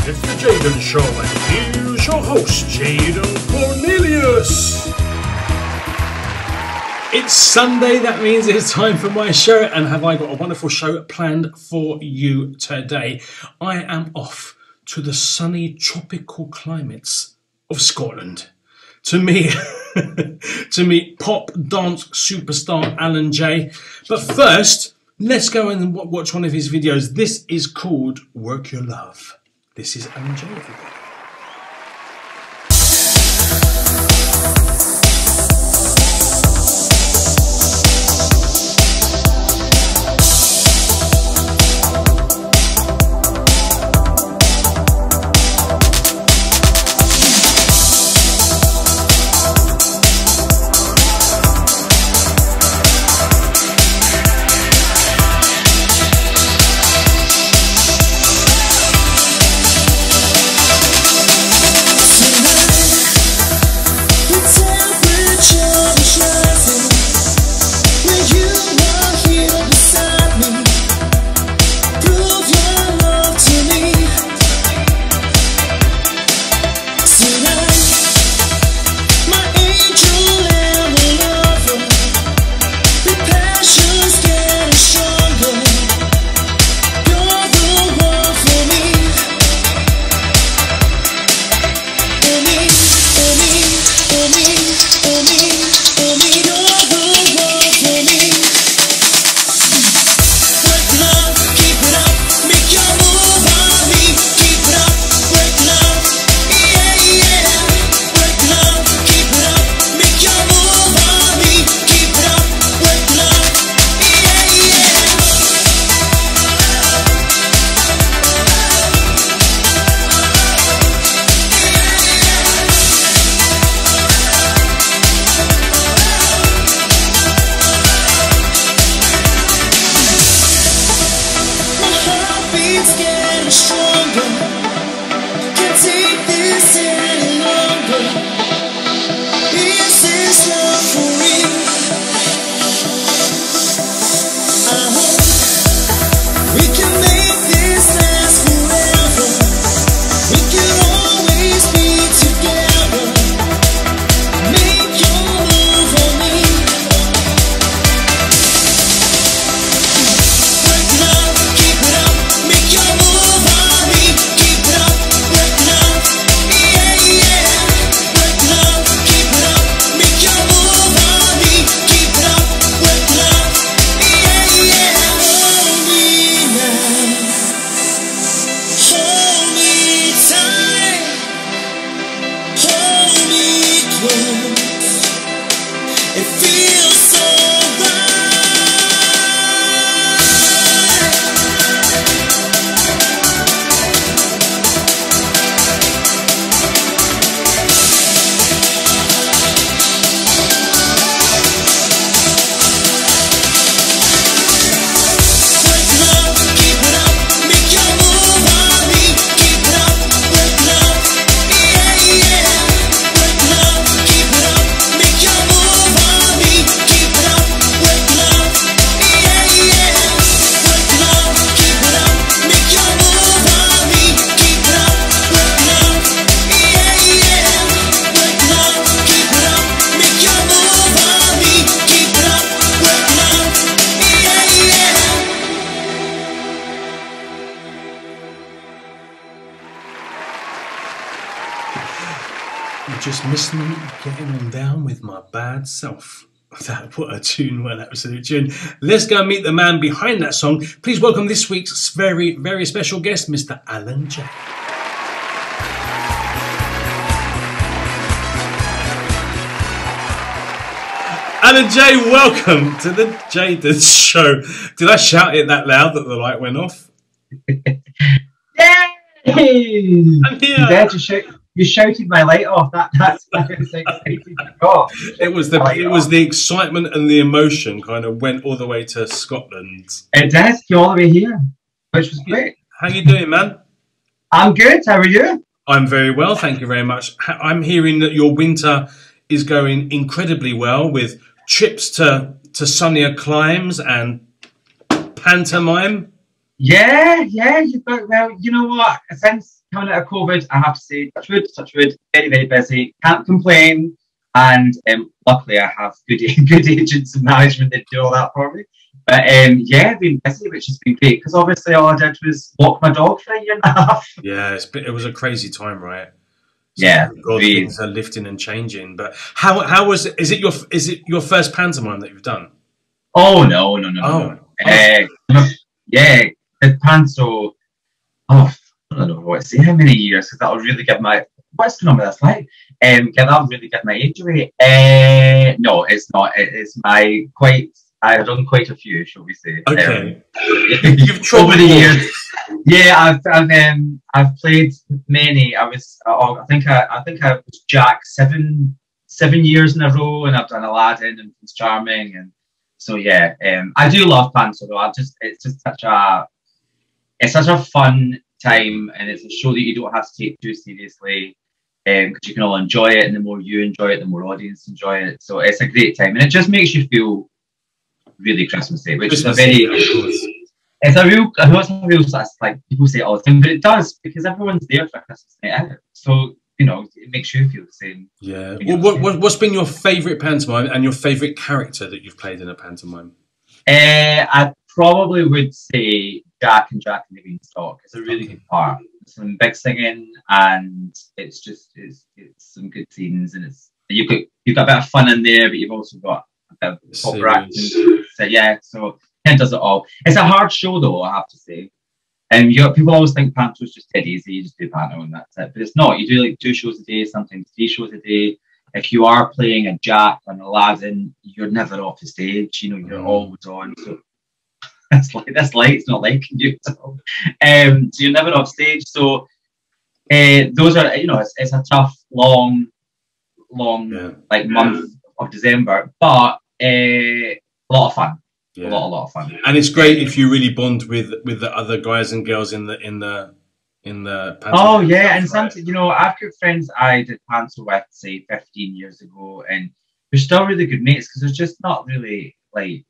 It's the Jaden Show, and here's your host, Jaden Cornelious. It's Sunday, that means it's time for my show, and have I got a wonderful show planned for you today. I am off to the sunny tropical climates of Scotland to meet pop dance superstar Allan Jay. But first, let's go and watch one of his videos. This is called Work Your Love. This is Allan Jay, everybody. You just missed me getting on down with my bad self. What a tune, what an absolute tune. Let's go and meet the man behind that song. Please welcome this week's very, very special guest, Mr. Allan Jay. Allan Jay, welcome to the Jaden Show. Did I shout it that loud that the light went off? Yay! I'm here. You shouted my light off. That's exciting. Oh, it was the excitement and the emotion kind of went all the way to Scotland. It did. Came all the way here, which was great. How you doing, man? I'm good. How are you? I'm very well, thank you very much. I'm hearing that your winter is going incredibly well with trips to sunnier climes and pantomime. Yeah. Well, you know what? Since coming out of COVID, I have to say, touch wood, very, very busy. Can't complain. And luckily, I have good agents and management that do all that for me. But yeah, been busy, which has been great because obviously all I did was walk my dog for a year and a half. Yeah, it was a crazy time, right? So Yeah, God, things are lifting and changing. But how was it? Is it your first pantomime that you've done? Oh no. Yeah, the panto. Oh, I don't know what to say. How many years? Because that'll really give my what's going on with this life. That'll really give my age away. No, it's not. It is my quite. I've done quite a few, shall we say? Okay. You've tried over the years. Yeah, I've played many. I think I was Jack seven years in a row, and I've done Aladdin and Prince Charming, and so yeah. I do love panto though. It's just such a fun time, and it's a show that you don't have to take too seriously, because you can all enjoy it, and the more you enjoy it, the more audience enjoy it. So it's a great time, and it just makes you feel really Christmassy, which Christmas, is it's a real sort of, like people say it all the time, but it does because everyone's there for Christmas night out. So it makes you feel the same. Yeah. Well, what's been your favourite pantomime and your favourite character that you've played in a pantomime? I probably would say Jack and the Beanstalk. It's a really good part. Some big singing, and it's some good scenes, and you've got a bit of fun in there, but you've also got a bit of proper acting. So yeah, so Ken does it all. It's a hard show though, I have to say. And people always think panto is just dead easy. You just do panto and that's it. But it's not. You do like 2 shows a day, sometimes 3 shows a day. If you are playing a Jack or an Aladdin, you're never off the stage. You're always on. So it's like this light's not liking you. So you're never off stage. So those are, it's a tough, long like month of December, but a lot of fun. Yeah. A lot of fun. And it's great if you really bond with the other guys and girls in the panto. Oh yeah, and sometimes I've got friends I did panto with, say 15 years ago, and we're still really good mates because there's just not really like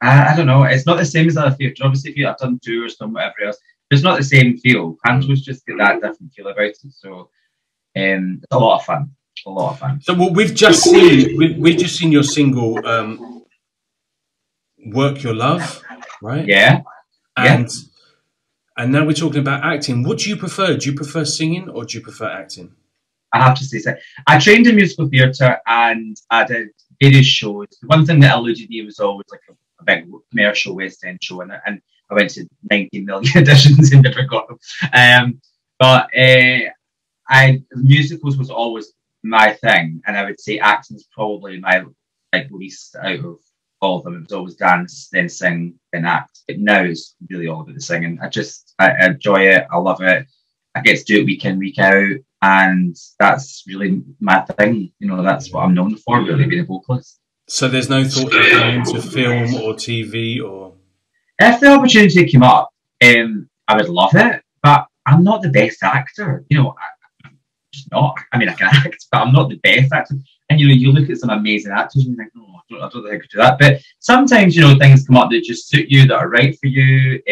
I don't know. It's not the same as other theatre. Obviously, if you have done tours, done whatever else, it's not the same feel. Panto's just got that different feel about it. So it's a lot of fun. A lot of fun. So we've just seen your single "Work Your Love," right? Yeah. And now we're talking about acting. What do you prefer? Do you prefer singing or do you prefer acting? I have to say so. I trained in musical theatre and I did various shows. The one thing that eluded me was always like a big commercial West End show, and I went to 19 million auditions and never got them. But musicals was always my thing, and I would say acting is probably my least out of all of them. It was always dance, then sing, then act. But now it's really all about the singing. I enjoy it. I love it. I get to do it week in, week out, and that's really my thing. That's what I'm known for, really, being a vocalist. So there's no thought of going into film or TV or. If the opportunity came up, I would love it, but I'm not the best actor. I'm just not. I mean, I can act, but I'm not the best actor. And you look at some amazing actors and you think, oh, I don't think I could do that. But sometimes, things come up that just suit you, that are right for you.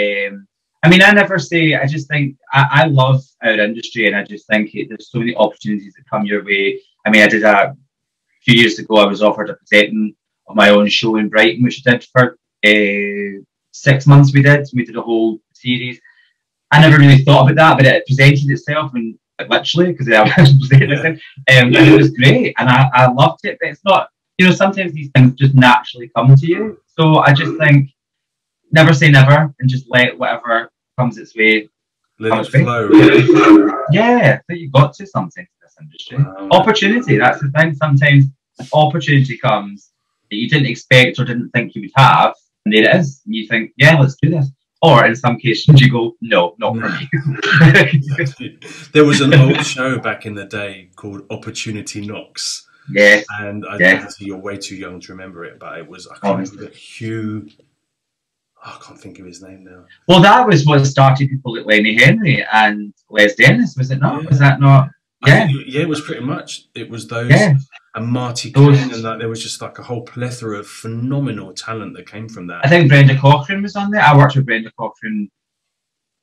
I never say. I just think I love our industry, and I just think there's so many opportunities that come your way. I did a few years ago. I was offered a presenting of my own show in Brighton, which I did for 6 months. We did a whole series. I never really thought about that, but it presented itself, and literally, because I was presenting it, and it was great, and I loved it. But it's not, sometimes these things just naturally come to you. So I just think, never say never, and just let whatever comes its way. Let it flow. Really. Yeah, but you've got to something in this industry. Opportunity, that's the thing. Sometimes an opportunity comes that you didn't expect or didn't think you would have, and there it is. And you think, yeah, let's do this. Or in some cases, you go, no, not for me. There was an old show back in the day called Opportunity Knocks. Yes. And obviously you're way too young to remember it, but it was, I can't remember, Hugh. I can't think of his name now. Well, that was what started people like Lenny Henry and Les Dennis, was it not? Yeah. Was that not? Yeah. It was pretty much. It was those. Yeah. And Marty King, and there was just like a whole plethora of phenomenal talent that came from that. I think Brenda Cochrane was on there. I worked with Brenda Cochrane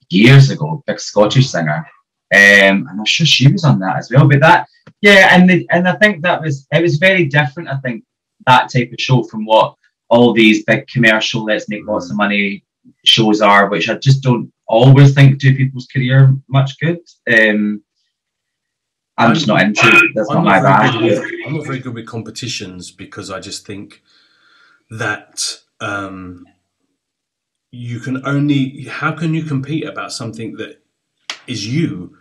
years ago, big Scottish singer. and I'm sure she was on that as well. But that, yeah, and I think it was very different. I think that type of show from what all these big commercial, let's make lots of money shows are, which I just don't always think do people's career much good. I'm just not into it. That's not my bag. I'm not very good with competitions because I just think that you can only, how can you compete about something that is you?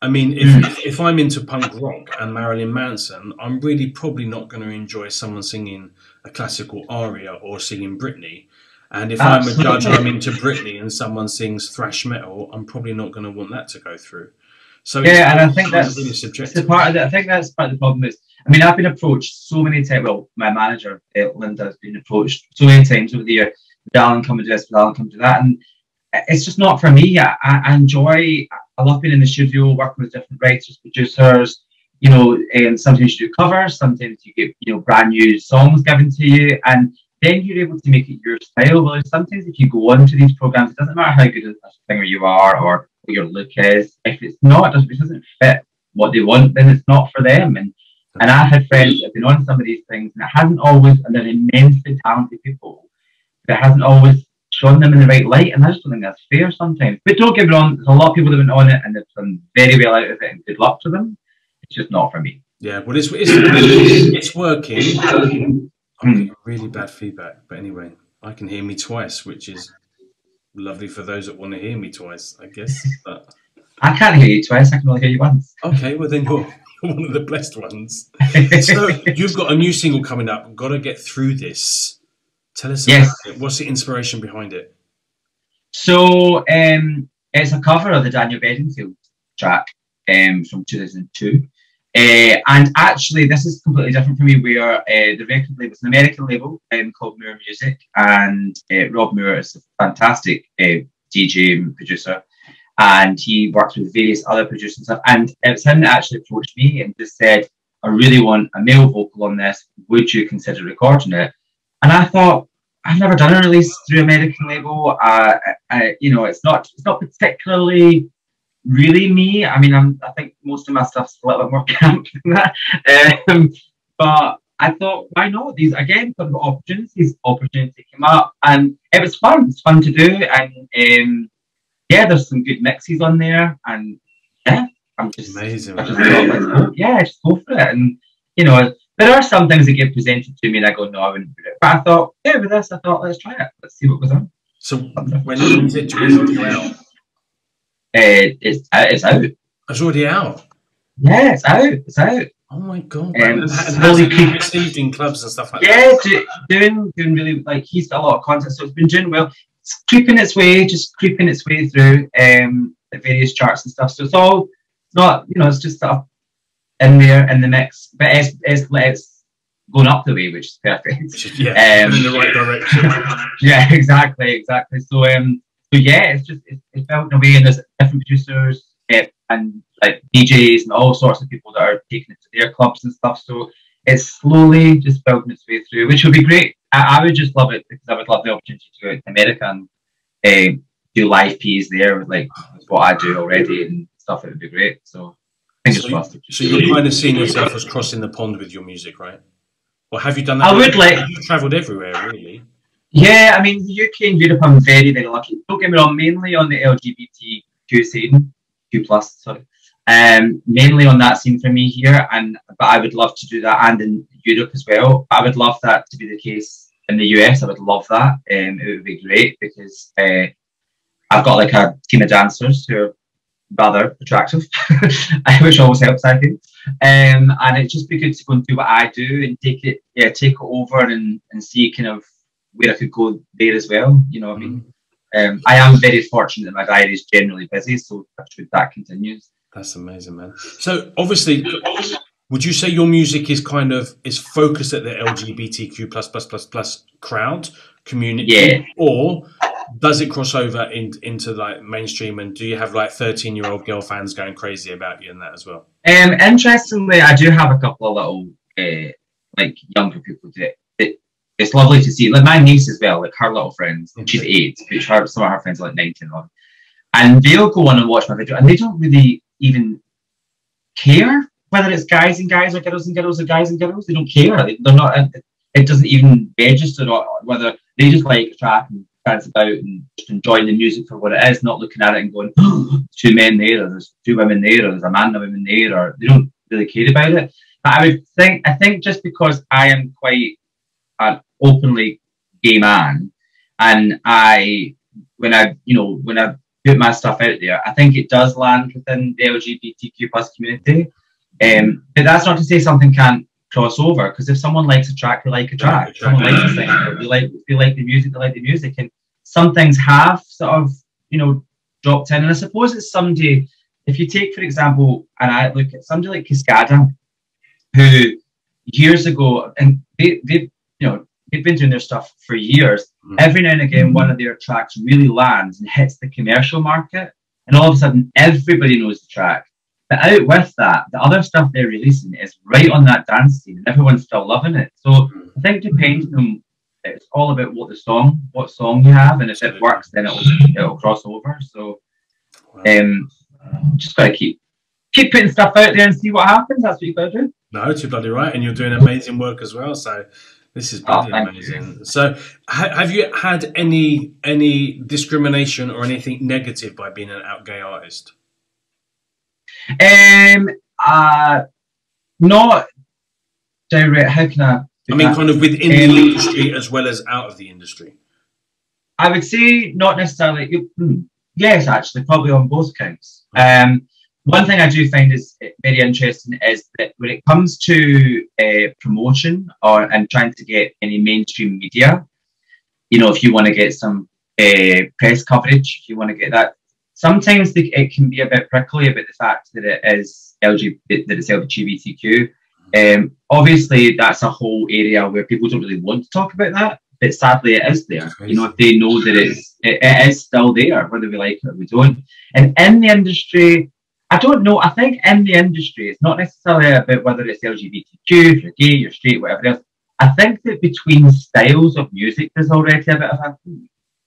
I mean, if I'm into punk rock and Marilyn Manson, I'm really probably not going to enjoy someone singing a classical aria or singing Britney. And if I'm a judge and I'm into Britney and someone sings thrash metal, I'm probably not going to want that to go through. So yeah, and I think that's really subjective. Part of it. I think that's part of the problem. Is, I mean, I've been approached so many times. Well, my manager Linda has been approached so many times over the year. Allan, come and do this, Allan, come do that, and it's just not for me. I enjoy. I love being in the studio, working with different writers, producers. You know, and sometimes you do covers, sometimes you get brand new songs given to you, and then you're able to make it your style. Well, sometimes if you go on to these programs, it doesn't matter how good a singer you are or what your look is. If it's not, if it doesn't fit what they want, then it's not for them. And I've had friends that have been on some of these things, and it hasn't always, and they're immensely talented people, but it hasn't always shown them in the right light, and I just don't think that's fair sometimes. But don't get me wrong, there's a lot of people that went on it and they've done very well out of it, and good luck to them. It's just not for me. Yeah, well, it's working. I'm getting really bad feedback, but anyway, I can hear me twice, which is lovely for those that want to hear me twice, I guess. But I can't hear you twice. I can only hear you once. Okay, well then you're one of the blessed ones. So you've got a new single coming up. Got to get through this. Tell us about it. What's the inspiration behind it? So it's a cover of the Daniel Bedingfield track from 2002. And actually, this is completely different for me, where the record label is an American label called Moore Music, and Rob Moore is a fantastic DJ and producer, and he works with various other producers and stuff. And it's him that actually approached me and just said, I really want a male vocal on this. Would you consider recording it? And I thought, I've never done a release through American label. It's not particularly really me. I mean, I think most of my stuff's a little bit more camp than that. But I thought, why not? These again, sort of opportunity came up, and it was fun. It's fun to do, and there's some good mixes on there, and I'm just amazing. Just go for it. And there are some things that get presented to me, and I go, no, I wouldn't do it. But I thought, with this, let's try it. Let's see what goes on. So when is it due out? It's out. It's already out. Yeah, it's out. It's out. Oh my god! And how's it been received in clubs and stuff like that? Yeah, doing really, like, he's got a lot of content, so it's been doing well. It's creeping its way through the various charts and stuff. So it's all not, it's just sort of in there in the mix, but it's going up the way, which is perfect. In the right direction. Yeah, exactly. So it's built in a way, and there's different producers and like DJs and all sorts of people that are taking it to their clubs and stuff. So it's slowly just building its way through, which would be great. I would just love it, because I would love the opportunity to go to America and do live Ps there, like what I do already and stuff. It would be great. So fingers crossed. So you're kind of seeing yourself as crossing the pond with your music, right? Or have you done that? You've travelled everywhere, really. Yeah, I mean, the UK and Europe, I'm very, very lucky. Don't get me wrong, mainly on the LGBTQ scene, mainly on that scene for me here, but I would love to do that, and in Europe as well. I would love that to be the case in the US. I would love that. It would be great, because I've got like a team of dancers who are rather attractive, which always helps, I think. And it'd just be good to go and do what I do and take it over and see kind of where I could go there as well. You know what I mean? I am very fortunate that my diary is generally busy, so that continues. That's amazing, man. So obviously, would you say your music is focused at the LGBTQ+++ crowd community, or does it cross over into like mainstream? And do you have like 13-year-old girl fans going crazy about you and that as well? Interestingly, I do have a couple of little like younger people that it's lovely to see. Like my niece as well, like her little friends. She's 8, but some of her friends are like 19. And they'll go on and watch my video, and they don't really even care whether it's guys and guys or girls and girls or guys and girls. They don't care. They're not. It doesn't even register whether they just like a track and dance about and just enjoying the music for what it is, not looking at it and going, oh, two men there, or there's two women there, or there's a man and a woman there, or they don't really care about it. But I think just because I am quite an openly gay man, and when I put my stuff out there, I think it does land within the LGBTQ plus community. But that's not to say something can't cross over, because if someone likes a track, they like a track. Someone likes a singer, they like the music, they like the music. And some things have sort of, dropped in. And I suppose it's somebody, if you take, for example, and I look at somebody like Cascada, who years ago, and they've been doing their stuff for years. Every now and again, one of their tracks really lands and hits the commercial market, and all of a sudden, everybody knows the track. But out with that, the other stuff they're releasing is right on that dance scene, and everyone's still loving it. So I think depending on, it's all about what song you have, and if it works, then it'll cross over. So just gotta keep putting stuff out there and see what happens. That's what you gotta do. No, too bloody right, and you're doing amazing work as well. So this is bloody amazing. So have you had any discrimination or anything negative by being an out gay artist? Not direct. How can I mean, kind of within the industry as well as out of the industry? I would say not necessarily. Yes, actually, probably on both counts. One thing I do find is very interesting is that when it comes to promotion and trying to get any mainstream media, if you want to get some press coverage, if you want to get that, sometimes it can be a bit prickly about the fact that it's LGBTQ. Obviously, that's a whole area where people don't really want to talk about that, but sadly, it is there. If they know that it is still there, whether we like it or we don't. And in the industry, I don't know. I think in the industry, it's not necessarily about whether it's LGBTQ, if you're gay, you're straight, whatever else. I think that between styles of music, there's already a bit of a...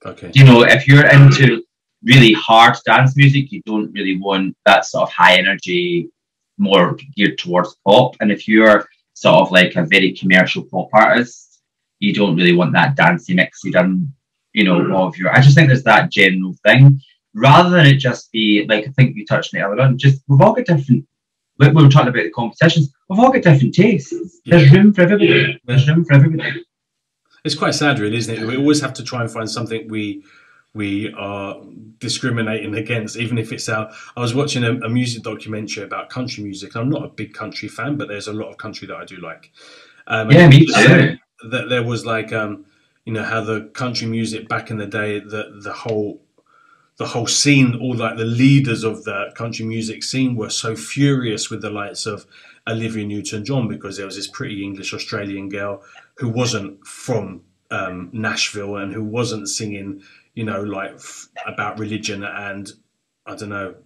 Okay. If you're into really hard dance music, you don't really want that sort of high energy, more geared towards pop. And if you're sort of like a very commercial pop artist, you don't really want that dancey mixy done, of your... I just think there's that general thing. Rather than it just be, like I think you touched on it earlier on, we've all got different, like we were talking about the competitions, we've all got different tastes. Yeah. There's room for everybody. It's quite sad, really, isn't it? We always have to try and find something we are discriminating against, even if it's I was watching a music documentary about country music. I'm not a big country fan, but there's a lot of country that I do like. Me too. That there was like, how the country music back in the day, the whole scene, all like the leaders of the country music scene were so furious with the likes of Olivia Newton-John, because there was this pretty English Australian girl who wasn't from Nashville and who wasn't singing, about religion and, I don't know,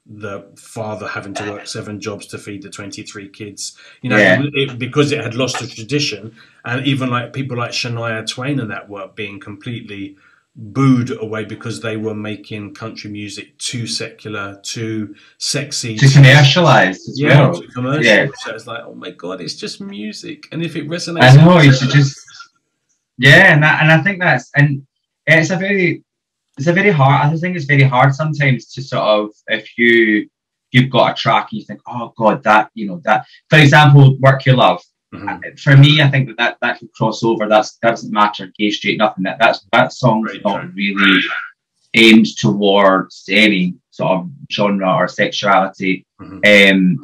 the father having to work 7 jobs to feed the 23 kids, because it had lost the tradition. And even like people like Shania Twain and that were being completely booed away because they were making country music too secular, too sexy, too commercialized as well. Too commercial. Yeah. So it's like, oh my god, it's just music, and if it resonates, I know you should just and I think it's a very hard. I think it's very hard sometimes to sort of, if you've got a track and you think, oh god, that for example, Work Your Love. Mm-hmm. For me, I think that could cross over. That doesn't matter, gay, straight, nothing. That song's not really aimed towards any sort of genre or sexuality. Mm-hmm.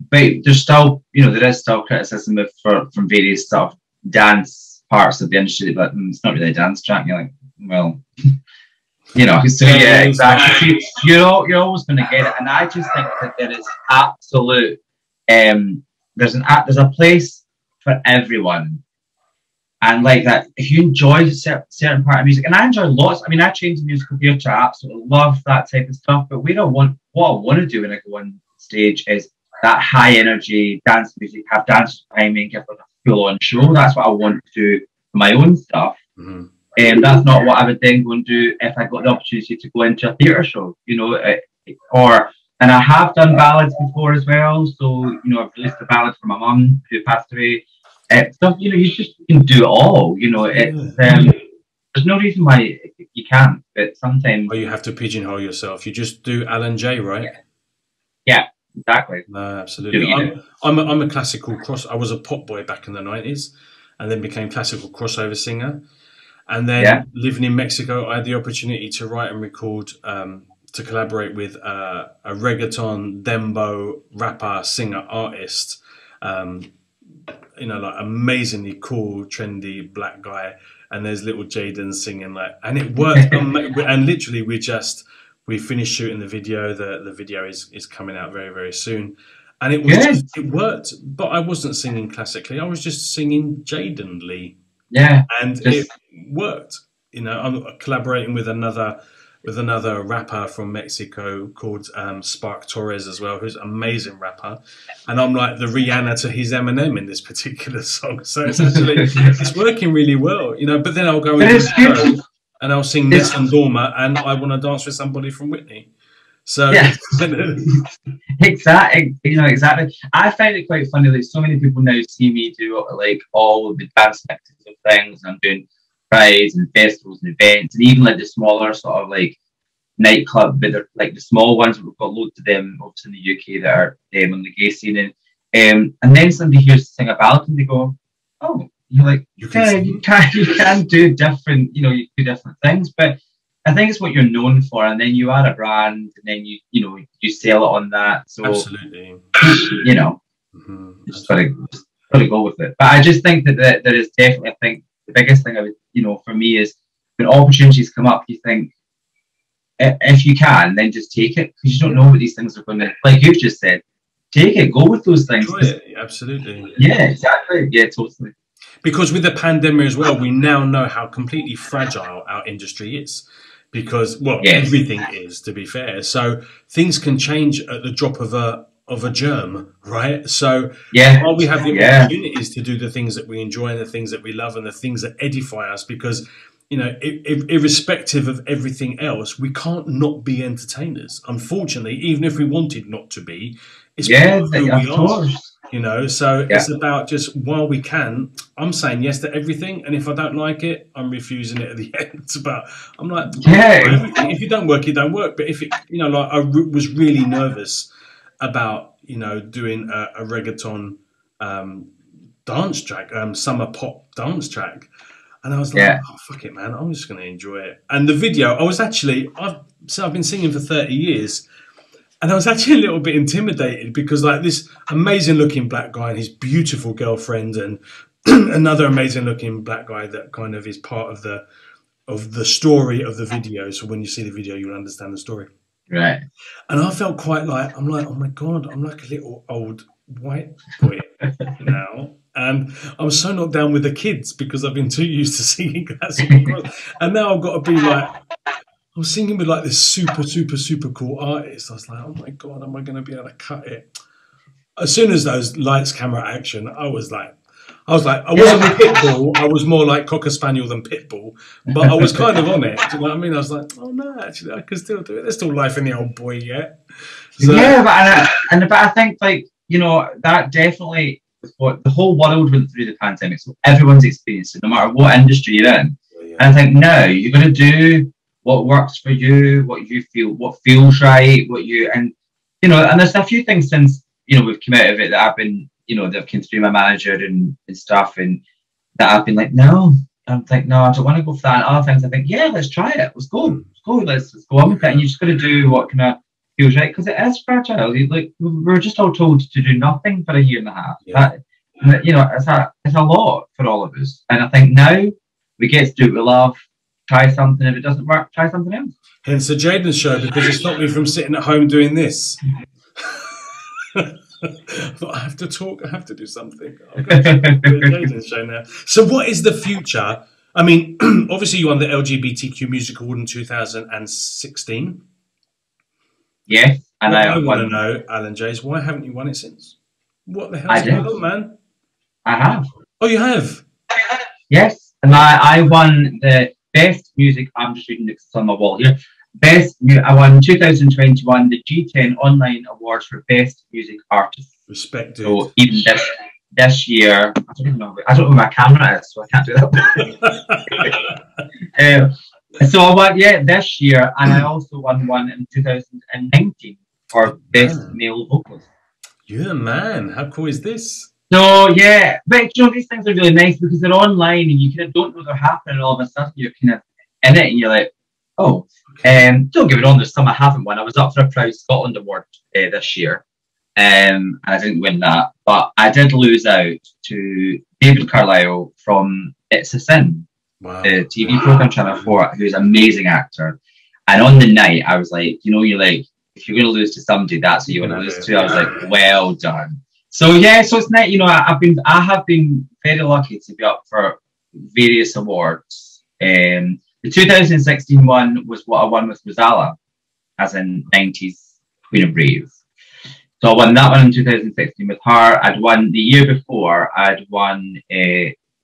But there's still, there is still criticism from various sort of dance parts of the industry, but it's not really a dance track. You're like, well, so exactly. You're always going to get it, and I just think that there is absolute. There's a place for everyone, and like that, if you enjoy a certain part of music, and I enjoy lots. I mean, I trained in musical theatre. I absolutely love that type of stuff. But what I want to do when I go on stage is that high energy dance music, have dance timing, give like a full on show. That's what I want to do for my own stuff. Mm-hmm. That's not what I would then go and do if I got the opportunity to go into a theatre show, or And I have done ballads before as well. So, you know, I've released a ballad for my mum who passed away. So, you know, you can do it all. You know, there's no reason why you can't, but sometimes. Well, you have to pigeonhole yourself. You just do Allan Jay, right? Yeah, exactly. No, absolutely. I'm a classical I was a pop boy back in the 90s, and then became classical crossover singer. And then living in Mexico, I had the opportunity to write and record, to collaborate with a reggaeton, dembo, rapper, singer, artist. You know, like amazingly cool, trendy black guy. And there's little Jaden singing and it worked. And literally, we finished shooting the video. The video is coming out very, very soon. And it worked, but I wasn't singing classically. I was just singing Jadenly. Yeah, and it worked. You know, I'm collaborating with another rapper from Mexico called Spark Torres as well, who's an amazing rapper, and I'm like the Rihanna to his Eminem in this particular song. So it's actually it's working really well, you know. But then I'll go into the show and I'll sing Nessun Dorma, and I want to dance with somebody from Whitney. So exactly, you know, exactly. I find it quite funny. Like so many people now see me do like all of the dance mixes of things. I'm doing prides and festivals and events, and even like the smaller sort of like nightclub, but they're like the small ones. We've got loads of them, obviously in the UK, that are on the gay scene, and then somebody hears to sing a ballad, and they go, "Oh, you're like you can do different, you know, you do different things." But I think it's what you're known for, and then you add a brand, and then you sell it on that. So absolutely, you know, just gotta go with it. But I just think that there is definitely, I think the biggest thing I would, you know, for me is when opportunities come up, you think if you can, then just take it, because you don't know what these things are going to, like you've just said, take it, go with those things. Absolutely. Yeah, exactly. Yeah, totally. Because with the pandemic as well, we now know how completely fragile our industry is. Because everything is, to be fair. So things can change at the drop of a germ, right? So while we have the opportunities to do the things that we enjoy and the things that we love and the things that edify us, because you know, irrespective of everything else, we can't not be entertainers. Unfortunately, even if we wanted not to be, it's part of who we are. You know, so it's about just while we can, I'm saying yes to everything, and if I don't like it, I'm refusing it at the end. But I'm like, if you don't work, it don't work. But if it, you know, like I was really nervous about, you know, doing a reggaeton dance track, summer pop dance track, and I was like, oh, fuck it, man, I'm just going to enjoy it. And the video, I've been singing for 30 years. And I was actually a little bit intimidated because, like, this amazing-looking black guy and his beautiful girlfriend, and another amazing-looking black guy that kind of is part of the story of the video. So when you see the video, you'll understand the story. Right. And I felt quite like, I'm like, oh my God, I'm like a little old white boy now. And I'm so not down with the kids because I've been too used to singing classical. And now I've got to be like, I was singing with like this super, super, super cool artist. I was like, oh my God, am I going to be able to cut it? As soon as those lights, camera, action, I was like, I wasn't a Pitbull. I was more like Cocker Spaniel than Pitbull, but I was kind of on it. Do you know what I mean? I was like, oh no, actually, I can still do it. There's still life in the old boy yet. So, but I think, like, you know, that definitely what the whole world went through the pandemic. So everyone's experienced it, no matter what industry you're in. And I think now you're going to do what works for you, what you feel, what feels right, and you know, and there's a few things since, you know, we've come out of it that I've been, you know, that have come through my manager and stuff, and that I've been like, no, I'm like, no, I don't want to go for that. And other things I think, yeah, let's try it, let's go, let's go on with it. And you just got to do what kind of feels right, because it is fragile. Like, we're just all told to do nothing for a year and a half. That, you know, it's a lot for all of us. And I think now we get to do what we love. Try something. If it doesn't work, try something else. Hence the Jaden Show, because it stopped me from sitting at home doing this. I thought, I have to talk. I have to do something. I'll go to the Jaden Show now. So, what is the future? I mean, obviously, you won the LGBTQ Music Award in 2016. Yes, and I want to know, Allan Jay, why haven't you won it since? What the hell's going on, man? I have. Oh, you have? Yes, and I won the Best Music. I'm just reading this on my wall here. I won 2021 the G10 Online Awards for Best Music Artist. Respect, dude. So even this year, I don't know where my camera is, so I can't do that. So I won, this year, and I also won one in 2019 for Best Male Vocalist. You're the man. How cool is this? So yeah, but these things are really nice because they're online and you kind of don't know they're happening, and all of a sudden you're kind of in it and you're like, oh. Don't get me wrong, there's some I haven't won. I was up for a Proud Scotland Award this year, and I didn't win that, but I did lose out to David Carlisle from It's a Sin, the TV program Channel 4, who's an amazing actor. And on the night, I was like, you're like, if you're going to lose to somebody, that's who you want to lose to. I was like, well done. So yeah, so it's nice. I have been very lucky to be up for various awards. The 2016 one was what I won with Rosala, as in 90s Queen of Brave. So I won that one in 2016 with her. I'd won the year before, I'd won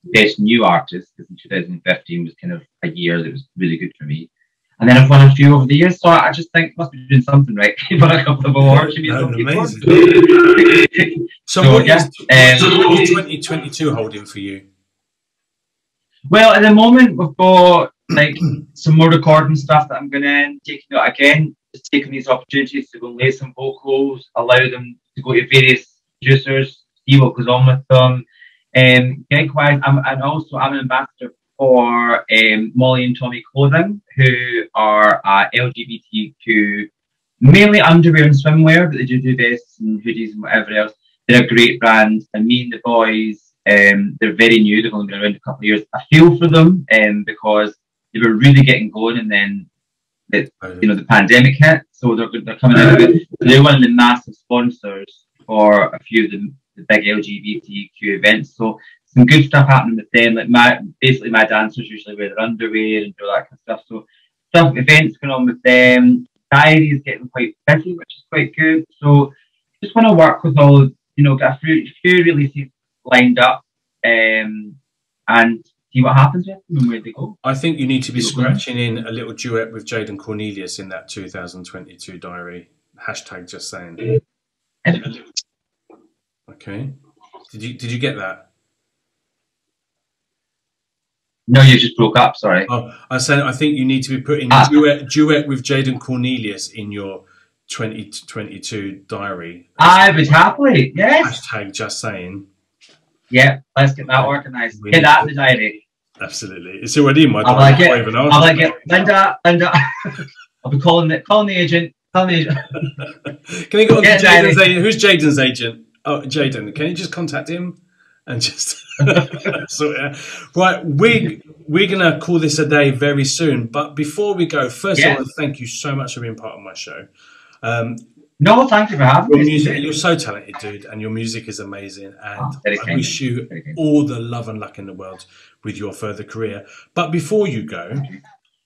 Best New Artist, because in 2015 was kind of a year that was really good for me. And then I've won a few over the years, so I just think I must be doing something right. Won a couple of awards. Amazing. So what is 2022 holding for you? Well, at the moment, we've got like some more recording stuff that I'm going to take again, just taking these opportunities to go and lay some vocals, allow them to go to various producers, see what goes on with them. Gig-wise, I'm an ambassador for Molly and Tommy Clothing, who are LGBTQ, mainly underwear and swimwear, but they do vests and hoodies and whatever else. They're a great brand, and me and the boys, they're very new. They've only been around a couple of years. I feel for them because they were really getting going, and then the pandemic hit, so they're coming out of it. They're one of the massive sponsors for a few of the big LGBTQ events. So some good stuff happening with them. Like my dancers usually wear their underwear and do that kind of stuff. So events going on with them. Diary is getting quite busy, which is quite good. So just want to work with all, get a few releases lined up, and see what happens with them and where they go. I think you need to be scratching in a little duet with Jaden Cornelious in that 2022 diary. # just saying. Okay. Did you get that? No, you just broke up. Sorry. Oh, I said I think you need to be putting duet with Jaden Cornelious in your 2022 diary. I would happily. Yes. # just saying. Yeah, let's get that organised. Get that in the diary. Absolutely. It's already in my diary. I'll like it. Linda. I'll be calling the agent. Can you get on to Jaden's agent? Who's Jaden's agent? Oh, Jaden. Can you just contact him and just right? We're gonna call this a day very soon. But before we go, first of all, thank you so much for being part of my show. No, thank you for having me. You're so talented, dude, and your music is amazing. And I wish you all the love and luck in the world with your further career. But before you go,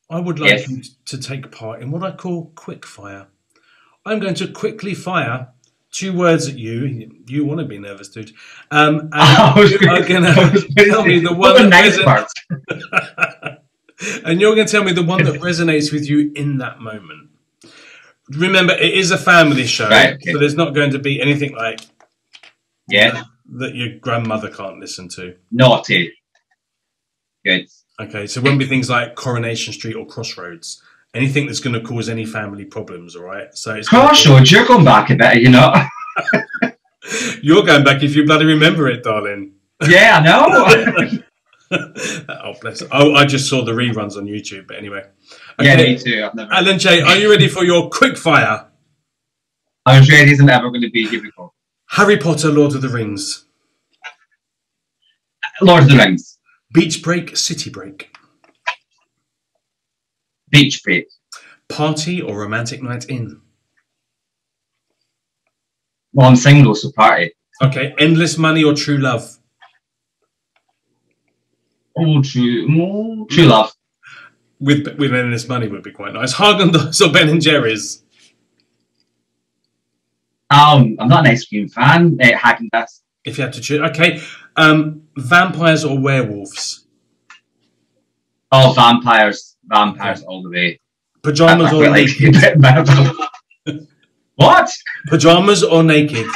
I would like you to take part in what I call quick fire. I'm going to quickly fire 2 words at you. You want to be nervous, dude. And you're going to tell me the one that and you're going to tell me the one that resonates with you in that moment. Remember, it is a family show, so there's not going to be anything like that your grandmother can't listen to. Naughty. Good. Okay, so it won't be things like Coronation Street or Crossroads. Anything that's going to cause any family problems, all right? So it's Crossroads, you're going back a bit, You're going back if you bloody remember it, darling. Yeah, I know. Oh, bless her. Oh, I just saw the reruns on YouTube, but anyway. Okay. Yeah, me too. Allan Jay, are you ready for your quick fire? I'm sure it isn't ever going to be difficult. Harry Potter, Lord of the Rings. Lord of the Rings. Beach break, city break. Beach break. Party or romantic night in? Well, I'm single, so party. Okay, endless money or true love? Oh, true love. With endless money would be quite nice. Haagen-Dazs or Ben & Jerry's? I'm not an ice cream fan. Haagen-Dazs. If you had to choose. Okay. Vampires or werewolves? Oh, vampires. Vampires all the way. Pajamas or naked? What? Pajamas or naked?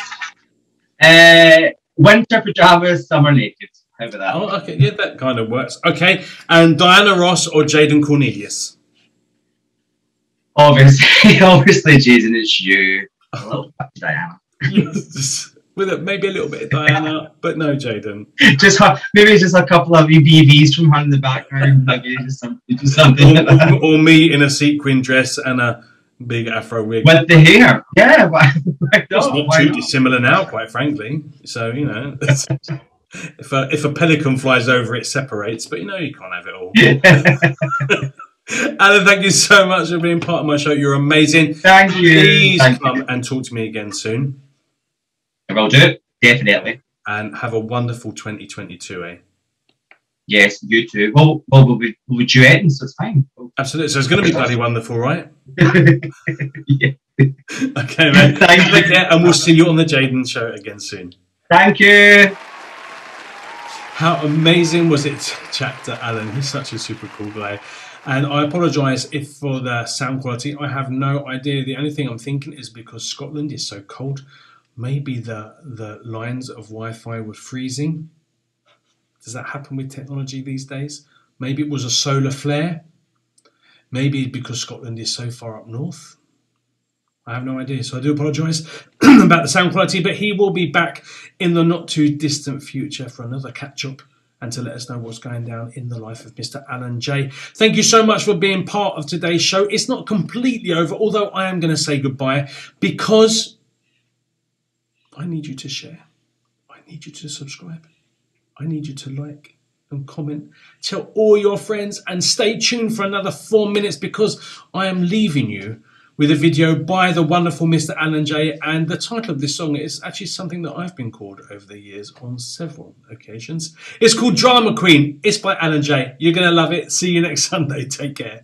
Winter pajamas, summer naked. How about that? Oh, okay. Yeah, that kind of works. Okay. And Diana Ross or Jaden Cornelious? Obviously, Jason, it's you. A little bit Diana. Yes. With maybe a little bit of Diana, but no Jaden. Maybe just a couple of BVs from her in the background. Maybe just something. Or me in a sequin dress and a big afro wig. With the hair. Yeah. Why it's not too dissimilar now, quite frankly. So, you know, if a pelican flies over, it separates. But, you know, you can't have it all. Allan, thank you so much for being part of my show. You're amazing. Thank you. Please come and talk to me again soon. I will do it, definitely. And have a wonderful 2022, eh? Yes, you too. Well, we'll be duetting, so it's fine. Absolutely. So it's going to be bloody wonderful, right? Yeah. Okay, man. Take care, and we'll see you on the Jaden Show again soon. Thank you. How amazing was it to chat to Allan? He's such a super cool guy. And I apologise if for the sound quality. I have no idea. The only thing I'm thinking is because Scotland is so cold, maybe the lines of Wi-Fi were freezing. Does that happen with technology these days? Maybe it was a solar flare. Maybe because Scotland is so far up north. I have no idea. So I do apologise about the sound quality, but he will be back in the not too distant future for another catch-up and to let us know what's going down in the life of Mr. Allan Jay. Thank you so much for being part of today's show. It's not completely over, although I am going to say goodbye because I need you to share. I need you to subscribe. I need you to like and comment. Tell all your friends and stay tuned for another 4 minutes because I am leaving you with a video by the wonderful Mr. Allan Jay, and the title of this song is actually something that I've been called over the years on several occasions. It's called Drama Queen. It's by Allan Jay. You're going to love it. See you next Sunday. Take care.